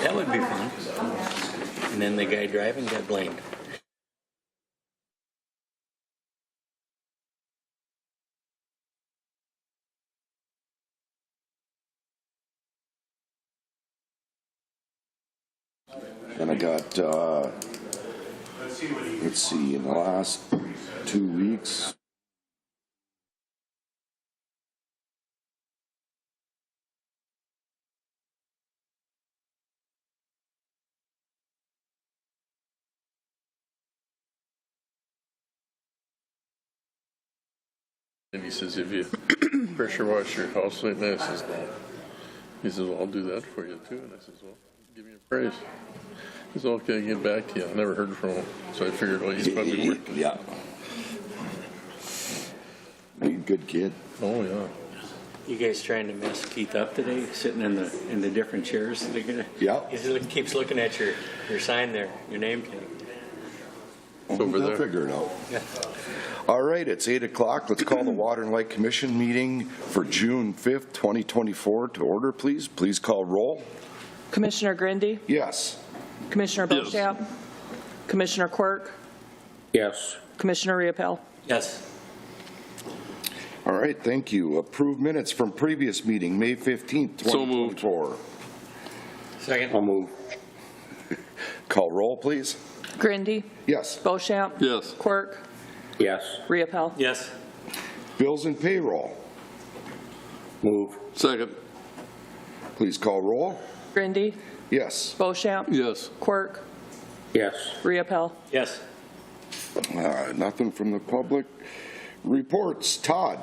That would be fun. And then the guy driving got blamed. And I got, let's see, in the last 2 weeks, And he says, if you pressure wash your house like that, he says, well, I'll do that for you too. And I says, well, give me a price. He says, okay, I'll get back to you. I never heard from him. So I figured, well, he's probably working. yeah. Good kid. Oh, yeah. You guys trying to mess Keith up today, sitting in the different chairs? Yeah. He keeps looking at your sign there, your name tag. It's over They'll there. figure it out. Yeah. All right, it's 8 o'clock. Let's call the Water and Light Commission meeting for June 5th, 2024 to order, please. Please call roll. Commissioner Grindy? Yes. Commissioner Yes. Bochamp? Commissioner Quirk? Yes. Commissioner Riopel? Yes. All right, thank you. Approved minutes from previous meeting, May 15th, So moved. 2024. Second. I'll move. Call roll, please. Grindy? Yes. Bochamp? Yes. Quirk? Yes. Riopel? Yes. Bills and payroll. Move. Second. Please call roll. Grindy? Yes. Bochamp? Yes. Quirk? Yes. Riopel? Yes. Nothing from the public. Reports. Todd.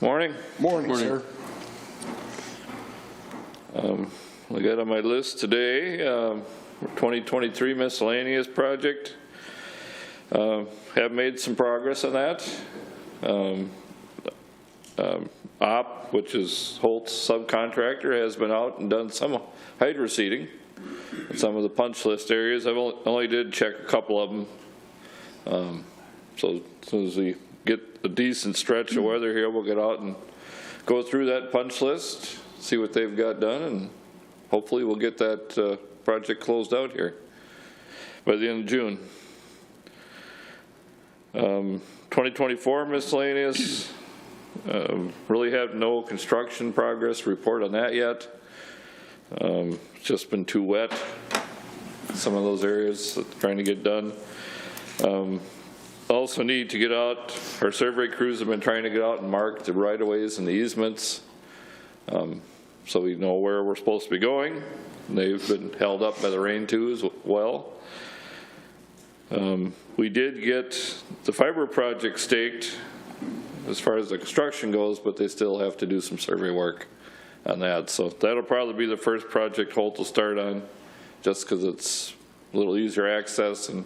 Morning. Morning, sir. I got on my list today, 2023 miscellaneous project. Have made some progress on that. OP, which is Holt's subcontractor, has been out and done some hydro seeding in some of the punch list areas. I've only did check a couple of them. So as soon as we get a decent stretch of weather here, we'll get out and go through that punch list, see what they've got done, and hopefully we'll get that project closed out here by the end of June. 2024 miscellaneous, really have no construction progress report on that yet. It's just been too wet, some of those areas trying to get done. Also need to get out, our survey crews have been trying to get out and mark the right-of-ways and the easements, so we know where we're supposed to be going. They've been held up by the rain too as well. We did get the fiber project staked as far as the construction goes, but they still have to do some survey work on that. So that'll probably be the first project Holt will start on, just because it's a little easier access and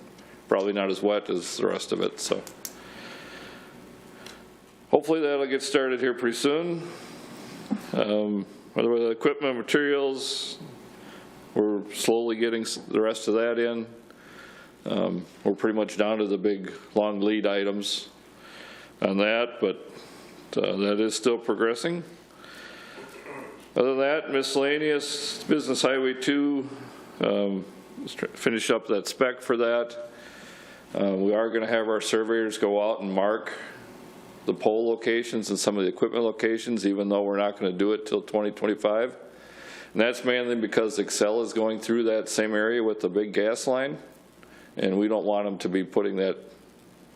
probably not as wet as the rest of it. So hopefully that'll get started here pretty soon. Whether with the equipment materials, we're slowly getting the rest of that in. We're pretty much down to the big long lead items on that, but that is still progressing. Other than that, miscellaneous business highway 2, finish up that spec for that. We are going to have our surveyors go out and mark the pole locations and some of the equipment locations, even though we're not going to do it till 2025. And that's mainly because Excel is going through that same area with the big gas line, and we don't want them to be putting that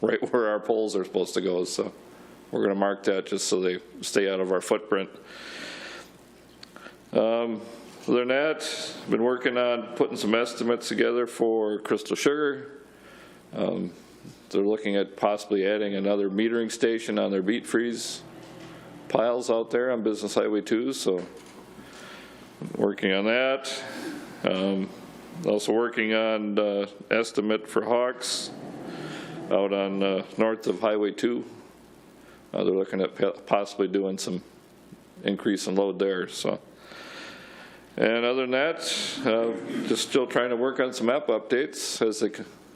right where our poles are supposed to go. So we're going to mark that just so they stay out of our footprint. Other than that, I've been working on putting some estimates together for Crystal Sugar. They're looking at possibly adding another metering station on their beet freeze piles out there on Business Highway 2, so working on that. Also working on estimate for Hawks out on north of Highway 2. They're looking at possibly doing some increase in load there. So, and other than that, just still trying to work on some app updates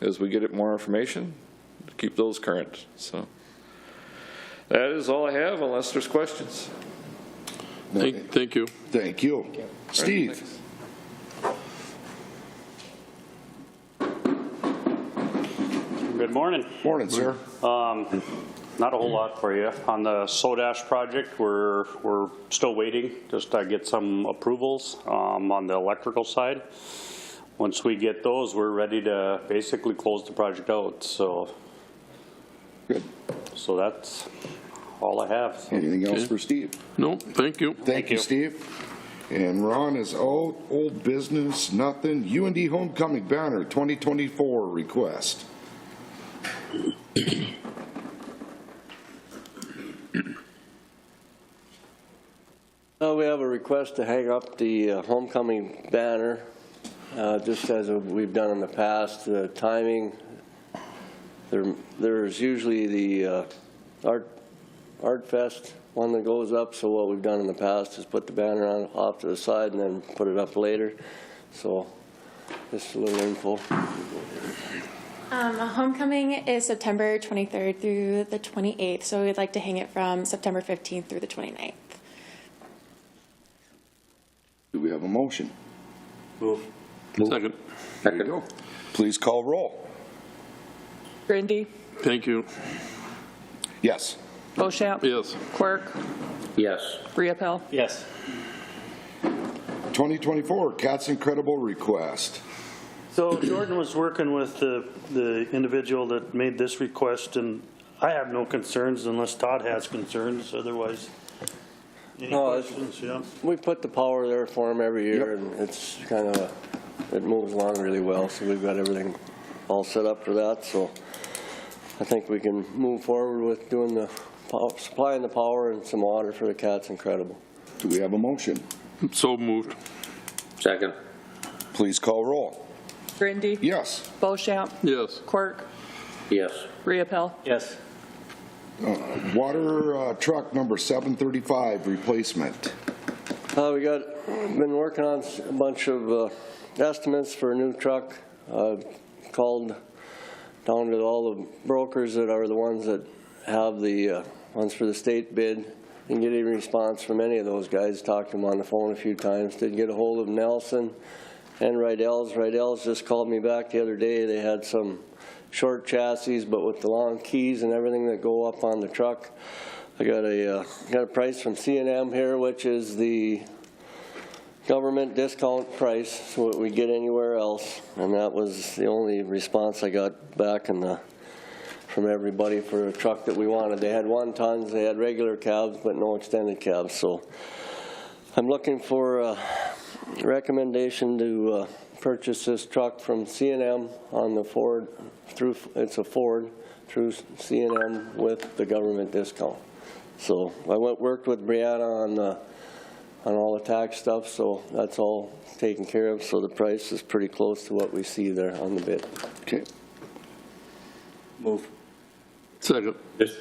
as we get it more information to keep those current. So that is all I have unless there's questions. Thank you. Thank you. Steve? Good morning. Morning, sir. Not a whole lot for you. On the soda ash project, we're still waiting just to get some approvals on the electrical side. Once we get those, we're ready to basically close the project out. So that's all I have. Anything else for Steve? No, thank you. Thank you, Steve. And Ron is out. Old business, nothing. UND Homecoming Banner 2024 request. We have a request to hang up the homecoming banner, just as we've done in the past. The timing, there's usually the Art Fest one that goes up, so what we've done in the past is put the banner on off to the side and then put it up later. So just a little info. Homecoming is September 23rd through the 28th, so we'd like to hang it from September 15th through the 29th. Do we have a motion? Second. There you go. Please call roll. Grindy, Thank you. Yes. Bochamp. Yes. Quirk, Yes. Riepel. Yes. 2024 Cats Incredible request. So Jordan was working with the individual that made this request, and I have no concerns unless Todd has concerns. Otherwise, any questions? Yeah. We put the power there for them every year, Yep. and it's kind of, it moves along really well, so we've got everything all set up for that. So I think we can move forward with doing the supplying the power and some water for the Cats Incredible. Do we have a motion? So moved. Second. Please call roll. Grindy, Yes. Bochamp. Yes. Quirk, Yes. Riepel. Yes. Water truck number 735 replacement. Been working on a bunch of estimates for a new truck. Called down to all the brokers that are the ones that have the ones for the state bid. Didn't get any response from any of those guys. Talked to them on the phone a few times. Did get a hold of Nelson and Rydell's. Rydell's just called me back the other day. They had some short chassis, but with the long keys and everything that go up on the truck. I got a price from C&M here, which is the government discount price, so what we get anywhere else, and that was the only response I got back from everybody for a truck that we wanted. They had 1 tons, they had regular cabs, but no extended cabs. So I'm looking for a recommendation to purchase this truck from C&M on the Ford it's a Ford through C&M with the government discount. So I worked with Brianna on all the tax stuff, so that's all taken care of. So the price is pretty close to what we see there on the bid. Okay. Move. Second. This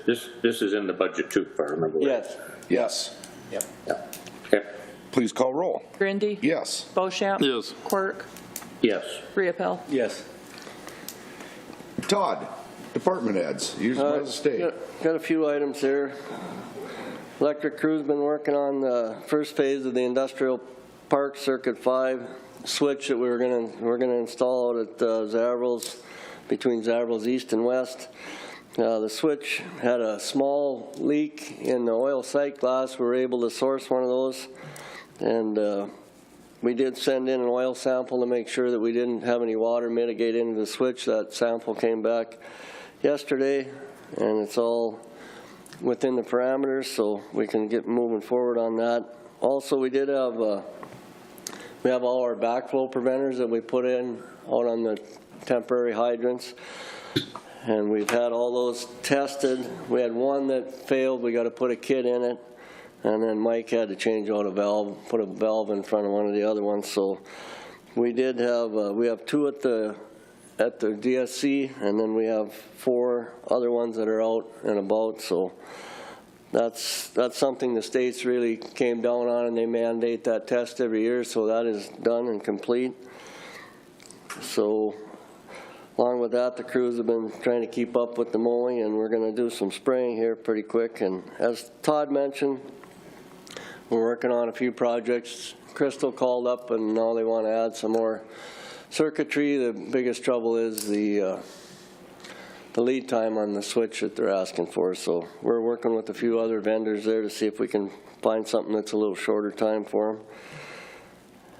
is in the budget too, if I remember right. Yes. Yes. Yep. Yeah. Okay. Please call roll. Grindy, Yes. Bochamp. Yes. Quirk, Yes. Riepel. Yes. Todd, department heads, usually by the state. Got a few items here. Electric crew's been working on the first phase of the industrial park circuit 5 switch that we're gonna install out at Zavrel's, between Zavrel's east and west. The switch had a small leak in the oil sight glass. We were able to source one of those, and we did send in an oil sample to make sure that we didn't have any water mitigate into the switch. That sample came back yesterday, and it's all within the parameters, so we can get moving forward on that. Also, we did have we have all our backflow preventers that we put in out on the temporary hydrants, and we've had all those tested. We had one that failed. We got to put a kit in it, and then Mike had to change out a valve, put a valve in front of one of the other ones. So we did have we have 2 at the DSC, and then we have 4 other ones that are out and about. So that's something the states really came down on, and they mandate that test every year. So that is done and complete. So Along with that, the crews have been trying to keep up with the mowing, and we're going to do some spraying here pretty quick. And as Todd mentioned, we're working on a few projects. Crystal called up, and now they want to add some more circuitry. The biggest trouble is the lead time on the switch that they're asking for. So we're working with a few other vendors there to see if we can find something that's a little shorter time for them.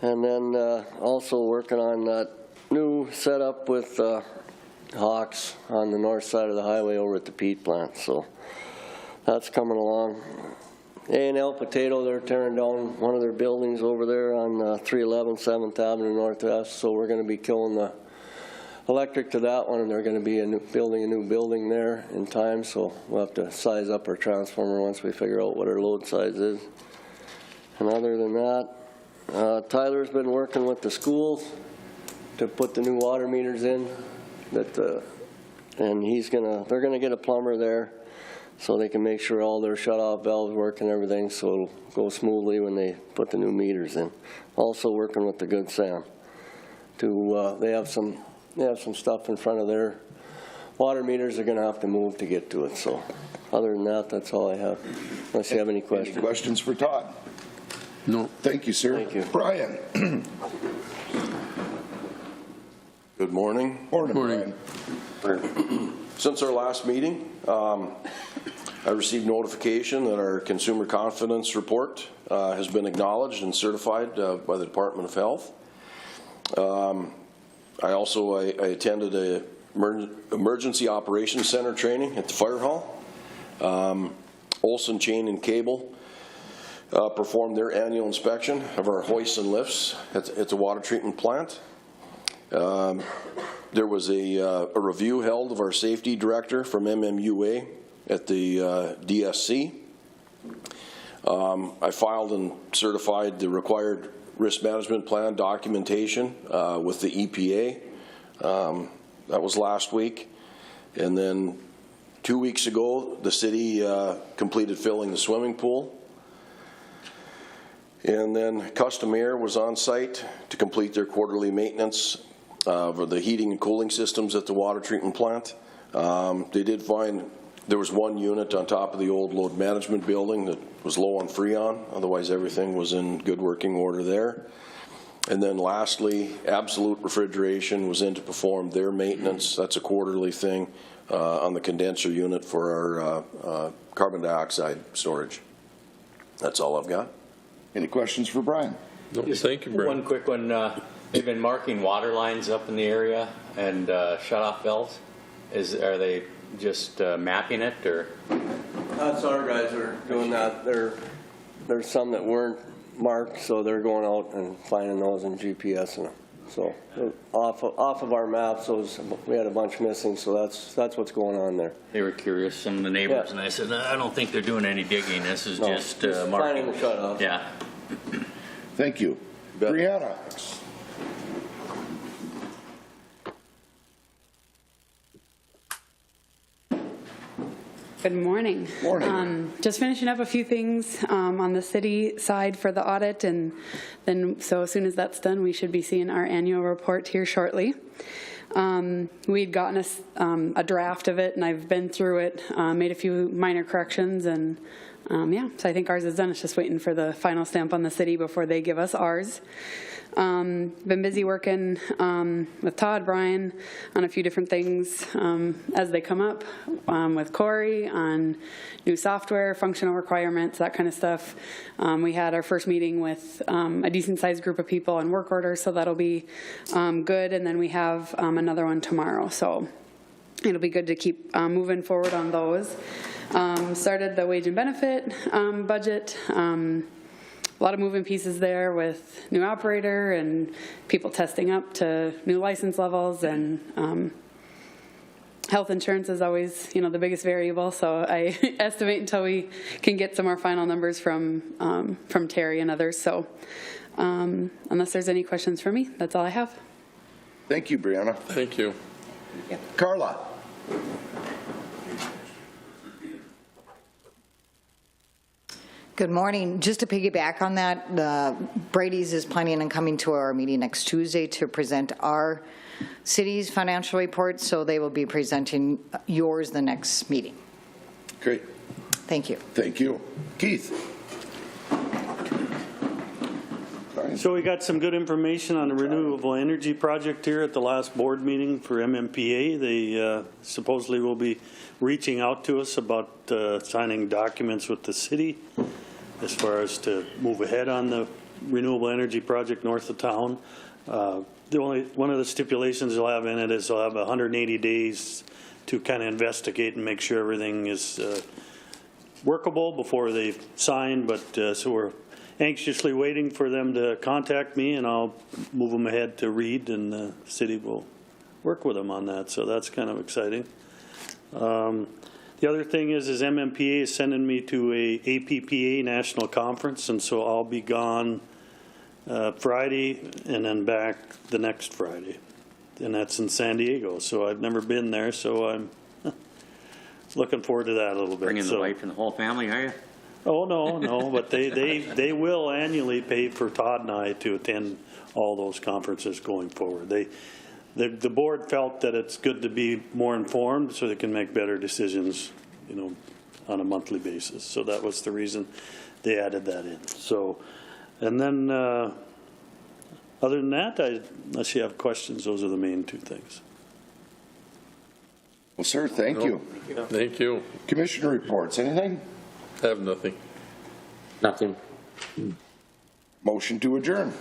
And then also working on that new setup with Hawks on the north side of the highway over at the peat plant. So that's coming along. A&L Potato, they're tearing down one of their buildings over there on 311 7th Avenue Northwest. So we're going to be killing the electric to that one, and they're going to be building a new building there in time. So we'll have to size up our transformer once we figure out what our load size is. And other than that, Tyler's been working with the schools to put the new water meters in, and they're gonna get a plumber there so they can make sure all their shut-off valves work and everything, so it'll go smoothly when they put the new meters in. Also working with the Good Sam they have some stuff in front of their water meters they're gonna have to move to get to it. So other than that, that's all I have. Unless you have any questions. Any questions for Todd? No. Thank you, sir. Thank you. Brian. Good morning. Morning. Since our last meeting, I received notification that our consumer confidence report has been acknowledged and certified by the Department of Health. I attended a emergency operations center training at the fire hall. Olson Chain and Cable performed their annual inspection of our hoists and lifts at the water treatment plant. There was a review held of our safety director from MMUA at the DSC. I filed and certified the required risk management plan documentation with the EPA. That was last week. And then 2 weeks ago, the city completed filling the swimming pool. And then Custom Air was on site to complete their quarterly maintenance for the heating and cooling systems at the water treatment plant. They did find there was one unit on top of the old load management building that was low on Freon. Otherwise, everything was in good working order there. And then lastly, Absolute Refrigeration was in to perform their maintenance. That's a quarterly thing on the condenser unit for our carbon dioxide storage. That's all I've got. Any questions for Brian? No, thank you, Brian. One quick one. They've been marking water lines up in the area and shut-off valves. Are they just mapping it, or? That's our guys are doing that. There's some that weren't marked, so they're going out and finding those and GPSing them. So off of our maps, we had a bunch missing, so that's what's going on there. They were curious, some of the neighbors, and I said, I don't think they're doing any digging. This is just marking. Finding the shut-off. Yeah. Thank you. Brianna. Good morning. Morning. Just finishing up a few things on the city side for the audit, and then so as soon as that's done, we should be seeing our annual report here shortly. We'd gotten a draft of it, and I've been through it, made a few minor corrections, and yeah, so I think ours is done. It's just waiting for the final stamp on the city before they give us ours. Been busy working with Todd, Brian, on a few different things as they come up, with Corey on new software, functional requirements, that kind of stuff. We had our first meeting with a decent sized group of people on work orders, so that'll be good. And then we have another one tomorrow, so it'll be good to keep moving forward on those. Started the wage and benefit budget. A lot of moving pieces there with new operator and people testing up to new license levels, and health insurance is always, the biggest variable. So I estimate until we can get some more final numbers from Terry and others. So unless there's any questions for me, that's all I have. Thank you, Brianna. Thank you. Carla. Good morning. Just to piggyback on that, Brady's is planning on coming to our meeting next Tuesday to present our city's financial report, so they will be presenting yours the next meeting. Great. Thank you. Thank you. Keith? So we got some good information on the renewable energy project here at the last board meeting for MMPA. They supposedly will be reaching out to us about signing documents with the city as far as to move ahead on the renewable energy project north of town. One of the stipulations they'll have in it is they'll have 180 days to kind of investigate and make sure everything is workable before they sign. But so we're anxiously waiting for them to contact me, and I'll move them ahead to Reed, and the city will work with them on that. So that's kind of exciting. The other thing is MMPA is sending me to a APPA national conference, and so I'll be gone Friday and then back the next Friday, and that's in San Diego. So I've never been there, so I'm looking forward to that a little bit. Bringing the wife and the whole family, are you? Oh, no, but they will annually pay for Todd and I to attend all those conferences going forward. The board felt that it's good to be more informed so they can make better decisions, on a monthly basis. So that was the reason they added that in. So, and then other than that, unless you have questions, those are the main two things. Well, sir, thank you. Thank you. Commissioner reports, anything? I have nothing. Nothing. Motion to adjourn.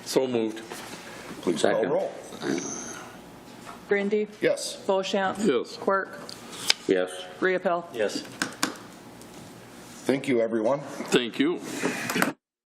So moved. Please call Second. roll. Grindy, Yes. Bochamp. Yes. Quirk, Yes. Riepel. Yes. Thank you, everyone. Thank you.